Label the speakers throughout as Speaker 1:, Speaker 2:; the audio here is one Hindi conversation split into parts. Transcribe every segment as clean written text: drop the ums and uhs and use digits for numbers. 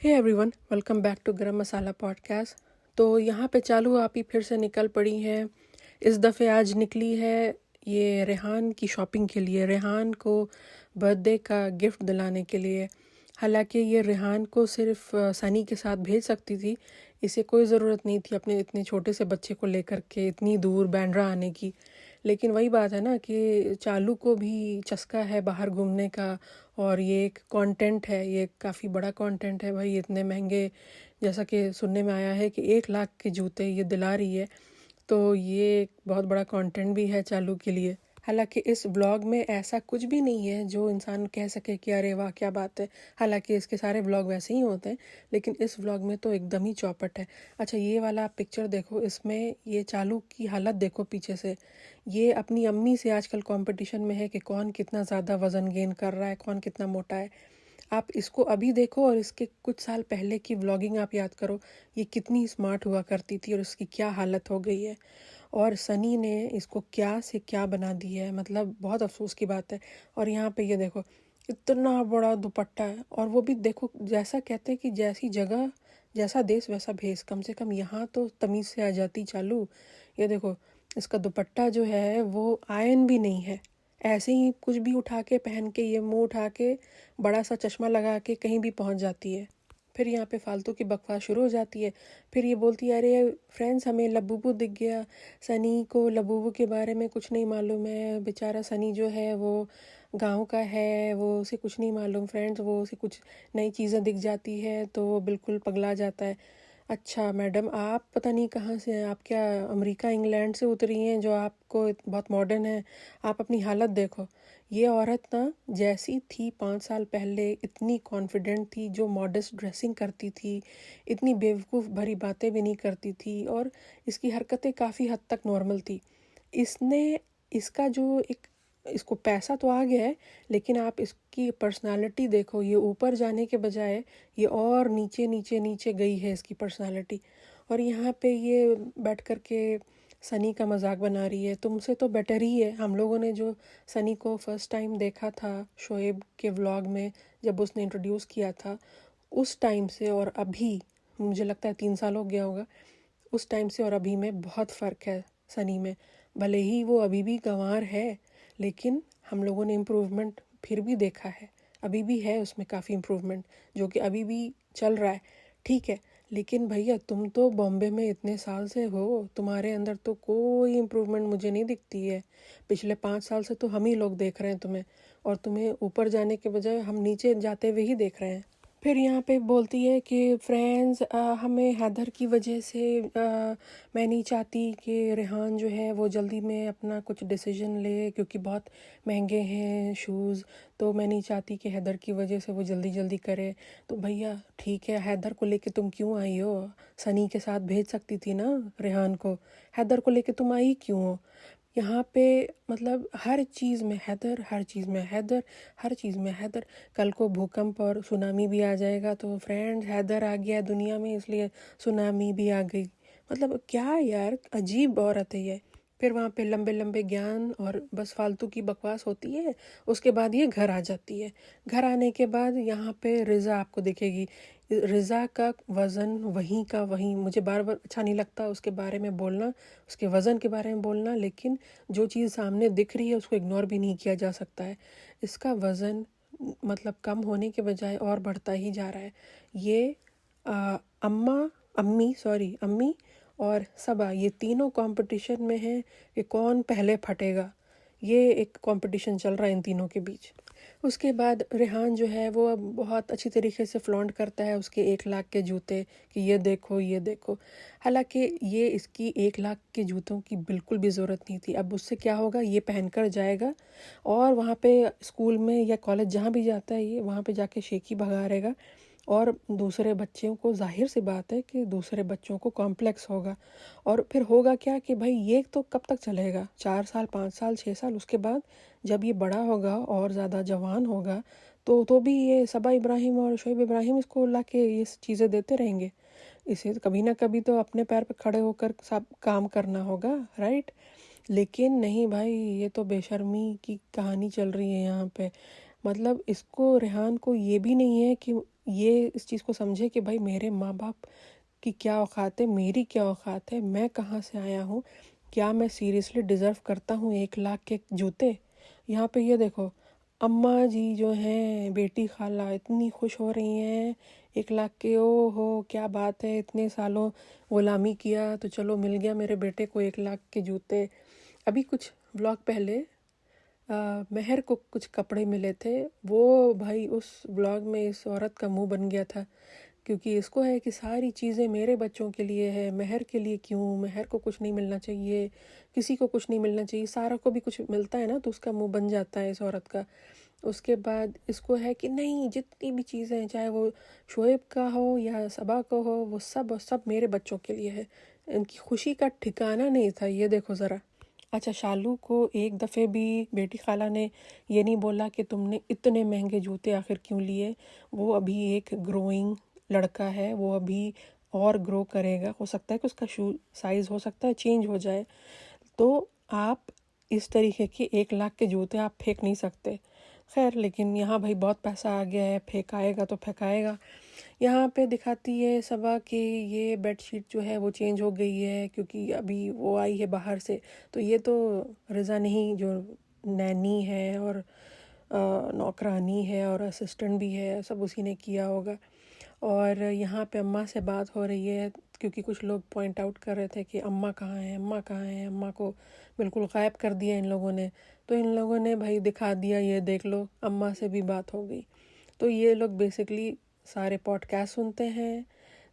Speaker 1: Hey everyone, welcome back to garam masala podcast. तो यहाँ पे चालू आप ही फिर से निकल पड़ी हैं। इस दफ़े आज निकली है ये रेहान की शॉपिंग के लिए, रेहान को बर्थडे का गिफ्ट दिलाने के लिए। हालांकि ये रेहान को सिर्फ सनी के साथ भेज सकती थी, इसे कोई ज़रूरत नहीं थी अपने इतने छोटे से बच्चे को लेकर के इतनी दूर बांद्रा आने की। लेकिन वही बात है ना कि चालू को भी चस्का है बाहर घूमने का, और ये एक कंटेंट है, ये काफ़ी बड़ा कंटेंट है भाई। इतने महंगे, जैसा कि सुनने में आया है कि 1 लाख के जूते ये दिला रही है, तो ये एक बहुत बड़ा कंटेंट भी है चालू के लिए। हालांकि इस व्लॉग में ऐसा कुछ भी नहीं है जो इंसान कह सके कि अरे वाह क्या बात है। हालांकि इसके सारे व्लॉग वैसे ही होते हैं, लेकिन इस व्लॉग में तो एकदम ही चौपट है। अच्छा, ये वाला आप पिक्चर देखो, इसमें ये चालू की हालत देखो पीछे से। ये अपनी अम्मी से आजकल कंपटीशन में है कि कौन कितना ज़्यादा वज़न गेन कर रहा है, कौन कितना मोटा है। आप इसको अभी देखो और इसके कुछ साल पहले की व्लॉगिंग आप याद करो, ये कितनी स्मार्ट हुआ करती थी और इसकी क्या हालत हो गई है। और सनी ने इसको क्या से क्या बना दी है, मतलब बहुत अफसोस की बात है। और यहाँ पे ये देखो, इतना बड़ा दुपट्टा है, और वो भी देखो, जैसा कहते हैं कि जैसी जगह जैसा देश वैसा भेष। कम से कम यहाँ तो तमीज़ से आ जाती चालू। ये देखो, इसका दुपट्टा जो है वो आयन भी नहीं है, ऐसे ही कुछ भी उठा के पहन के, ये मुंह उठा के बड़ा सा चश्मा लगा के कहीं भी पहुंच जाती है। फिर यहाँ पे फालतू की बकवास शुरू हो जाती है। फिर ये बोलती है, अरे फ्रेंड्स हमें लबूबू दिख गया। सनी को लबूबू के बारे में कुछ नहीं मालूम है, बेचारा सनी जो है वो गांव का है, वो उसे कुछ नहीं मालूम फ्रेंड्स, वो उसे कुछ नई चीज़ें दिख जाती है तो वो बिल्कुल पगला जाता है। अच्छा मैडम, आप पता नहीं कहाँ से हैं, आप क्या अमेरिका इंग्लैंड से उतरी हैं जो आपको बहुत मॉडर्न है। आप अपनी हालत देखो। ये औरत ना जैसी थी 5 साल पहले, इतनी कॉन्फिडेंट थी, जो मॉडेस्ट ड्रेसिंग करती थी, इतनी बेवकूफ़ भरी बातें भी नहीं करती थी, और इसकी हरकतें काफ़ी हद तक नॉर्मल थी। इसने इसका जो एक इसको पैसा तो आ गया है, लेकिन आप इसकी पर्सनालिटी देखो, ये ऊपर जाने के बजाय ये और नीचे नीचे नीचे गई है इसकी पर्सनालिटी। और यहाँ पे ये बैठ कर के सनी का मजाक बना रही है। तुमसे तो बेटर ही है। हम लोगों ने जो सनी को फर्स्ट टाइम देखा था शोएब के व्लॉग में, जब उसने इंट्रोड्यूस किया था, उस टाइम से और अभी, मुझे लगता है 3 साल हो गया होगा, उस टाइम से और अभी में बहुत फ़र्क है सनी में। भले ही वो अभी भी गंवार है, लेकिन हम लोगों ने इम्प्रूवमेंट फिर भी देखा है। अभी भी है उसमें काफ़ी इम्प्रूवमेंट, जो कि अभी भी चल रहा है। ठीक है, लेकिन भैया तुम तो बॉम्बे में इतने साल से हो, तुम्हारे अंदर तो कोई इम्प्रूवमेंट मुझे नहीं दिखती है। पिछले 5 साल से तो हम ही लोग देख रहे हैं तुम्हें, और तुम्हें ऊपर जाने के बजाय हम नीचे जाते हुए ही देख रहे हैं। फिर यहाँ पे बोलती है कि फ्रेंड्स, हमें हैदर की वजह से मैं नहीं चाहती कि रेहान जो है वो जल्दी में अपना कुछ डिसीजन ले, क्योंकि बहुत महंगे हैं शूज़, तो मैं नहीं चाहती कि हैदर की वजह से वो जल्दी जल्दी करे। तो भैया ठीक है, हैदर को लेके तुम क्यों आई हो? सनी के साथ भेज सकती थी ना रेहान को। हैदर को लेके तुम आई क्यों हो? यहाँ पे मतलब हर चीज़ में हैदर, हर चीज़ में हैदर, हर चीज़ में हैदर। कल को भूकंप और सुनामी भी आ जाएगा तो फ्रेंड्स हैदर आ गया दुनिया में, इसलिए सुनामी भी आ गई। मतलब क्या यार, अजीब औरत है ये। फिर वहाँ पे लंबे लंबे ज्ञान और बस फालतू की बकवास होती है। उसके बाद ये घर आ जाती है। घर आने के बाद यहाँ पे रिज़ा आपको दिखेगी। रिज़ा का वज़न वहीं का वहीं, मुझे बार बार अच्छा नहीं लगता उसके बारे में बोलना, उसके वज़न के बारे में बोलना, लेकिन जो चीज़ सामने दिख रही है उसको इग्नोर भी नहीं किया जा सकता है। इसका वज़न मतलब कम होने के बजाय और बढ़ता ही जा रहा है। ये अम्मी और सबा, ये तीनों कंपटीशन में हैं कि कौन पहले फटेगा। ये एक कंपटीशन चल रहा है इन तीनों के बीच। उसके बाद रेहान जो है वो अब बहुत अच्छी तरीके से फ्लॉन्ट करता है उसके 1 लाख के जूते, कि ये देखो ये देखो। हालांकि ये इसकी 1 लाख के जूतों की बिल्कुल भी ज़रूरत नहीं थी। अब उससे क्या होगा, ये पहन कर जाएगा और वहाँ पे स्कूल में या कॉलेज जहाँ भी जाता है ये, वहाँ पे जाके शेखी भगा रहेगा, और दूसरे बच्चों को, जाहिर सी बात है कि दूसरे बच्चों को कॉम्प्लेक्स होगा। और फिर होगा क्या कि भाई ये तो कब तक चलेगा, 4 साल 5 साल 6 साल, उसके बाद जब ये बड़ा होगा और ज़्यादा जवान होगा तो भी ये सबा इब्राहिम और शोएब इब्राहिम इसको ला के ये चीज़ें देते रहेंगे। इसे तो कभी ना कभी तो अपने पैर पे खड़े होकर सब काम करना होगा, राइट। लेकिन नहीं भाई, ये तो बेशर्मी की कहानी चल रही है यहाँ पे। मतलब इसको, रेहान को ये भी नहीं है कि ये इस चीज़ को समझे कि भाई मेरे माँ बाप की क्या औकात है, मेरी क्या औकात है, मैं कहाँ से आया हूँ, क्या मैं सीरियसली डिज़र्व करता हूँ 1 लाख के जूते। यहाँ पे ये देखो, अम्मा जी जो हैं, बेटी खाला इतनी खुश हो रही हैं 1 लाख के। ओ हो क्या बात है, इतने सालों ग़ुलामी किया तो चलो मिल गया मेरे बेटे को 1 लाख के जूते। अभी कुछ व्लॉग पहले महर को कुछ कपड़े मिले थे, वो भाई उस व्लॉग में इस औरत का मुंह बन गया था, क्योंकि इसको है कि सारी चीज़ें मेरे बच्चों के लिए है, महर के लिए क्यों, महर को कुछ नहीं मिलना चाहिए, किसी को कुछ नहीं मिलना चाहिए, सारा को भी कुछ मिलता है ना, तो उसका मुंह बन जाता है इस औरत का। उसके बाद इसको है कि नहीं, जितनी भी चीज़ें हैं, चाहे वो शोएब का हो या सबा का हो, वो सब मेरे बच्चों के लिए है। इनकी खुशी का ठिकाना नहीं था, ये देखो ज़रा। अच्छा, शालू को एक दफ़े भी बेटी खाला ने ये नहीं बोला कि तुमने इतने महंगे जूते आखिर क्यों लिए। वो अभी एक ग्रोइंग लड़का है, वो अभी और ग्रो करेगा, हो सकता है कि उसका शू साइज़ हो सकता है चेंज हो जाए। तो आप इस तरीके के 1 लाख के जूते आप फेंक नहीं सकते। खैर, लेकिन यहाँ भाई बहुत पैसा आ गया है, फेंकाएगा तो फेंकाएगा। यहाँ पे दिखाती है सबा कि ये बेडशीट जो है वो चेंज हो गई है, क्योंकि अभी वो आई है बाहर से। तो ये तो रज़ा नहीं, जो नैनी है और नौकरानी है और असिस्टेंट भी है, सब उसी ने किया होगा। और यहाँ पे अम्मा से बात हो रही है, क्योंकि कुछ लोग पॉइंट आउट कर रहे थे कि अम्मा कहाँ है, अम्मा कहाँ है, अम्मा को बिल्कुल गायब कर दिया इन लोगों ने। तो इन लोगों ने भाई दिखा दिया, ये देख लो अम्मा से भी बात हो गई। तो ये लोग बेसिकली सारे पॉडकास्ट सुनते हैं,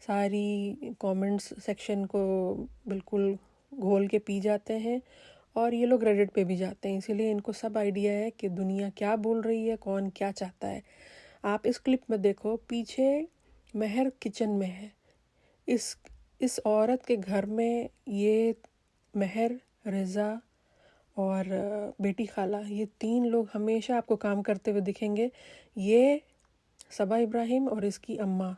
Speaker 1: सारी कमेंट्स सेक्शन को बिल्कुल घोल के पी जाते हैं, और ये लोग रेडिट पे भी जाते हैं, इसीलिए इनको सब आइडिया है कि दुनिया क्या बोल रही है, कौन क्या चाहता है। आप इस क्लिप में देखो, पीछे महर किचन में है। इस औरत के घर में ये महर, रज़ा और बेटी खाला, ये 3 लोग हमेशा आपको काम करते हुए दिखेंगे। ये सबा इब्राहिम और इसकी अम्मा,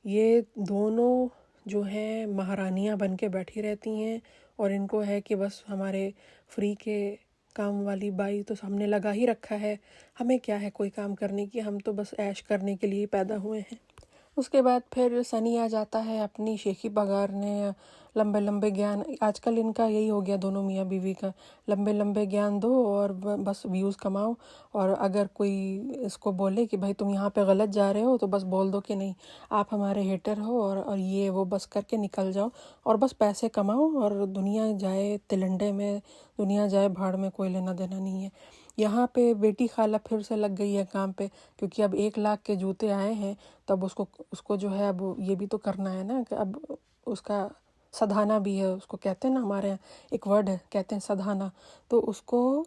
Speaker 1: ये दोनों जो हैं महारानियाँ बन के बैठी रहती हैं, और इनको है कि बस हमारे फ्री के काम वाली बाई तो हमने लगा ही रखा है, हमें क्या है कोई काम करने की, हम तो बस ऐश करने के लिए पैदा हुए हैं। उसके बाद फिर सनी आ जाता है अपनी शेखी बघारने, लंबे लंबे ज्ञान। आजकल इनका यही हो गया दोनों मियाँ बीवी का, लंबे लंबे ज्ञान दो और बस व्यूज़ कमाओ। और अगर कोई इसको बोले कि भाई तुम यहाँ पे गलत जा रहे हो, तो बस बोल दो कि नहीं, आप हमारे हेटर हो, और ये वो बस करके निकल जाओ, और बस पैसे कमाओ, और दुनिया जाए तिलंडे में, दुनिया जाए भाड़ में, कोई लेना देना नहीं है। यहाँ पे बेटी खाला फिर से लग गई है काम पे, क्योंकि अब 1 लाख के जूते आए हैं, तब उसको जो है अब ये भी तो करना है ना, कि अब उसका सधाना भी है, उसको कहते हैं ना, हमारे यहाँ एक वर्ड है, कहते हैं सधाना। तो उसको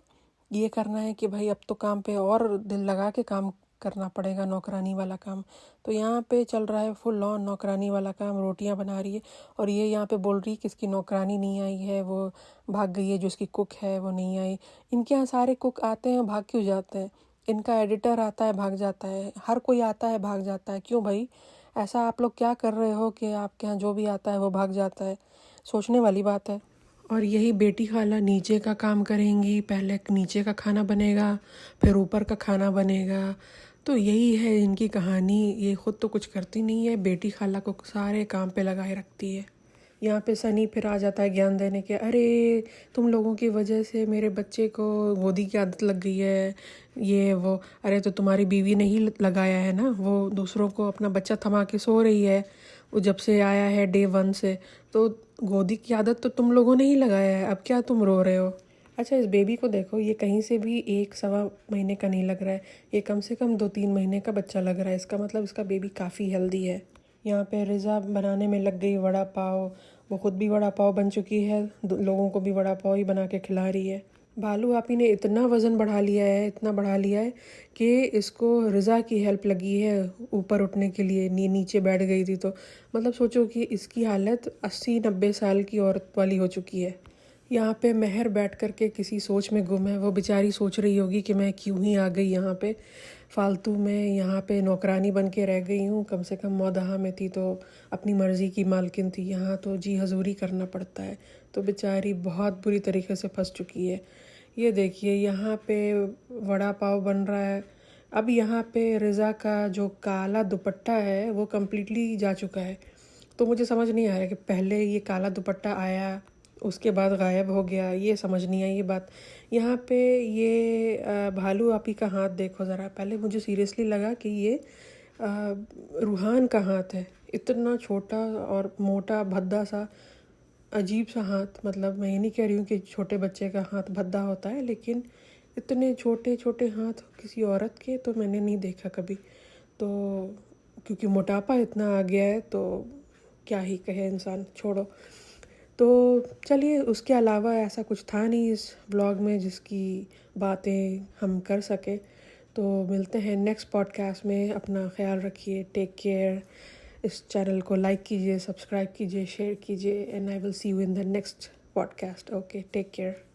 Speaker 1: ये करना है कि भाई अब तो काम पे और दिल लगा के काम करना पड़ेगा, नौकरानी वाला काम। तो यहाँ पे चल रहा है फुल ऑन नौकरानी वाला काम, रोटियां बना रही है, और ये यहाँ पे बोल रही है कि इसकी नौकरानी नहीं आई है, वो भाग गई है, जो इसकी कुक है वो नहीं आई। इनके यहाँ सारे कुक आते हैं, भाग क्यों जाते हैं? इनका एडिटर आता है, भाग जाता है, हर कोई आता है, भाग जाता है, क्यों भाई? ऐसा आप लोग क्या कर रहे हो कि आपके यहाँ जो भी आता है वो भाग जाता है? सोचने वाली बात है। और यही बेटी खाला नीचे का काम करेंगी, पहले नीचे का खाना बनेगा, फिर ऊपर का खाना बनेगा। तो यही है इनकी कहानी। ये खुद तो कुछ करती नहीं है, बेटी खाला को सारे काम पे लगाए रखती है। यहाँ पे सनी फिर आ जाता है ज्ञान देने के, अरे तुम लोगों की वजह से मेरे बच्चे को गोदी की आदत लग गई है, ये वो। अरे तो तुम्हारी बीवी ने ही लगाया है ना, वो दूसरों को अपना बच्चा थमा के सो रही है, वो जब से आया है डे 1 से। तो गोदी की आदत तो तुम लोगों ने ही लगाया है, अब क्या तुम रो रहे हो? अच्छा, इस बेबी को देखो, ये कहीं से भी 1 सवा महीने का नहीं लग रहा है, ये कम से कम 2-3 महीने का बच्चा लग रहा है। इसका मतलब इसका बेबी काफ़ी हेल्दी है। यहाँ पे रिज़ा बनाने में लग गई वड़ा पाव, वो खुद भी वड़ा पाव बन चुकी है, लोगों को भी वड़ा पाव ही बना के खिला रही है। भालू आपी ने इतना वज़न बढ़ा लिया है, इतना बढ़ा लिया है कि इसको रिज़ा की हेल्प लगी है ऊपर उठने के लिए, नीचे बैठ गई थी। तो मतलब सोचो कि इसकी हालत 80-90 साल की औरत वाली हो चुकी है। यहाँ पे महर बैठ कर के किसी सोच में गुम है, वो बेचारी सोच रही होगी कि मैं क्यों ही आ गई यहाँ पे फालतू में, यहाँ पे नौकरानी बन के रह गई हूँ। कम से कम मौदहा में थी तो अपनी मर्ज़ी की मालकिन थी, यहाँ तो जी हजूरी करना पड़ता है। तो बेचारी बहुत बुरी तरीके से फंस चुकी है। ये देखिए, यहाँ पे वड़ा पाव बन रहा है, अब यहाँ पे रिज़ा का जो काला दुपट्टा है वो कम्प्लीटली जा चुका है। तो मुझे समझ नहीं आ रहा कि पहले ये काला दुपट्टा आया उसके बाद गायब हो गया, ये समझ नहीं आई ये बात। यहाँ पे ये भालू आपी का हाथ देखो ज़रा। पहले मुझे सीरियसली लगा कि ये रूहान का हाथ है। इतना छोटा और मोटा भद्दा सा अजीब सा हाथ। मतलब मैं ये नहीं कह रही हूँ कि छोटे बच्चे का हाथ भद्दा होता है, लेकिन इतने छोटे छोटे हाथ किसी औरत के तो मैंने नहीं देखा कभी। तो क्योंकि मोटापा इतना आ गया है तो क्या ही कहे इंसान, छोड़ो। तो चलिए, उसके अलावा ऐसा कुछ था नहीं इस ब्लॉग में जिसकी बातें हम कर सकें। तो मिलते हैं नेक्स्ट पॉडकास्ट में। अपना ख्याल रखिए, टेक केयर। इस चैनल को लाइक कीजिए, सब्सक्राइब कीजिए, शेयर कीजिए, and I will see you in the next podcast. Okay, take care.